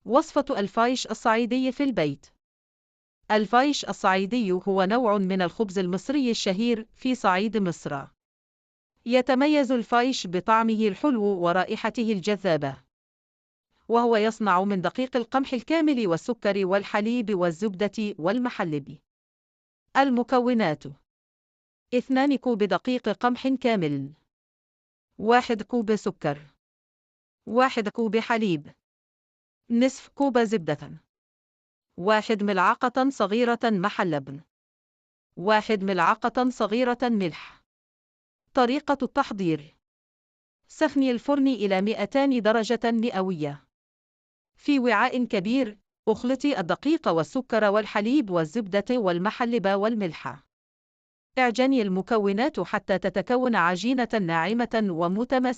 وصفة الفايش الصعيدي في البيت. الفايش الصعيدي هو نوع من الخبز المصري الشهير في صعيد مصر. يتميز الفايش بطعمه الحلو ورائحته الجذابة، وهو يصنع من دقيق القمح الكامل والسكر والحليب والزبدة والمحلب. المكونات: 2 كوب دقيق قمح كامل، 1 كوب سكر، 1 كوب حليب، نصف كوب زبدة، 1 ملعقة صغيرة محلب، 1 ملعقة صغيرة ملح. طريقة التحضير: سخن الفرن إلى 200 درجة مئوية. في وعاء كبير، اخلطي الدقيق والسكر والحليب والزبدة والمحلب والملح. اعجني المكونات حتى تتكون عجينة ناعمة ومتماسكة.